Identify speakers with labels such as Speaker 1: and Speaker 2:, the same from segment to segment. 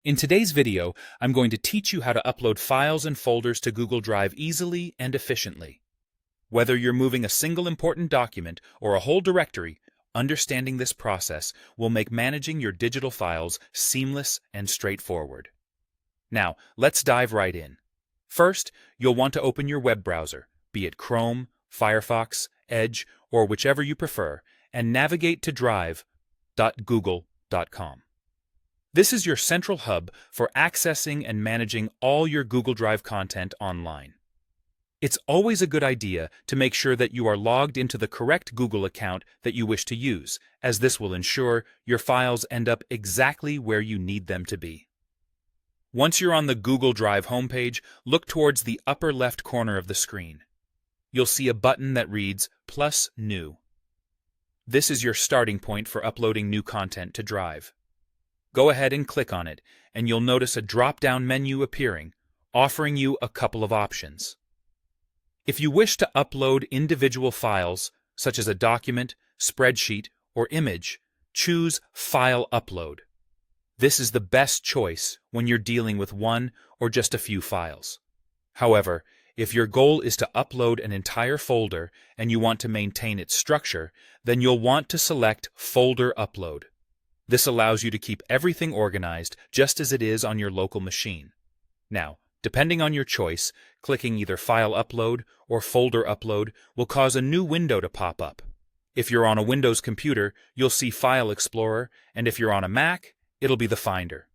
Speaker 1: In today's video, I'm going to teach you how to upload files and folders to Google Drive easily and efficiently. Whether you're moving a single important document or a whole directory, understanding this process will make managing your digital files seamless and straightforward. Now, let's dive right in. First, you'll want to open your web browser, be it Chrome, Firefox, Edge, or whichever you prefer, and navigate to drive.google.com. This is your central hub for accessing and managing all your Google Drive content online. It's always a good idea to make sure that you are logged into the correct Google account that you wish to use, as this will ensure your files end up exactly where you need them to be. Once you're on the Google Drive homepage, look towards the upper left corner of the screen. You'll see a button that reads Plus New. This is your starting point for uploading new content to Drive. Go ahead and click on it, and you'll notice a drop-down menu appearing, offering you a couple of options. If you wish to upload individual files, such as a document, spreadsheet, or image, choose File Upload. This is the best choice when you're dealing with one or just a few files. However, if your goal is to upload an entire folder and you want to maintain its structure, then you'll want to select Folder Upload. This allows you to keep everything organized just as it is on your local machine. Now, depending on your choice, clicking either File Upload or Folder Upload will cause a new window to pop up. If you're on a Windows computer, you'll see File Explorer, and if you're on a Mac, it'll be the Finder.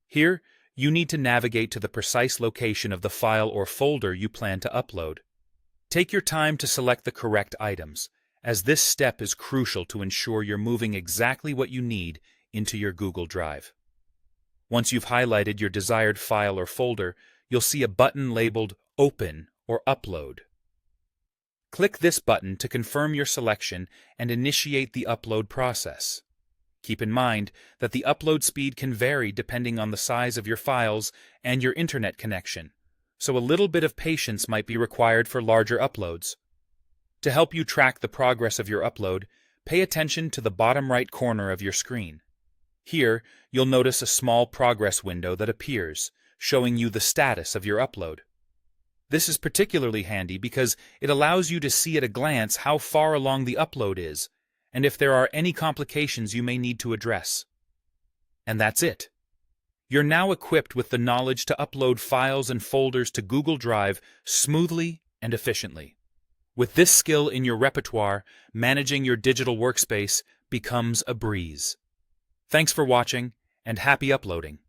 Speaker 1: Here, you need to navigate to the precise location of the file or folder you plan to upload. Take your time to select the correct items, as this step is crucial to ensure you're moving exactly what you need into your Google Drive. Once you've highlighted your desired file or folder, you'll see a button labeled Open or Upload. Click this button to confirm your selection and initiate the upload process. Keep in mind that the upload speed can vary depending on the size of your files and your internet connection, so a little bit of patience might be required for larger uploads. To help you track the progress of your upload, pay attention to the bottom right corner of your screen. Here, you'll notice a small progress window that appears, showing you the status of your upload. This is particularly handy because it allows you to see at a glance how far along the upload is, and if there are any complications you may need to address. And that's it. You're now equipped with the knowledge to upload files and folders to Google Drive smoothly and efficiently. With this skill in your repertoire, managing your digital workspace becomes a breeze. Thanks for watching, and happy uploading.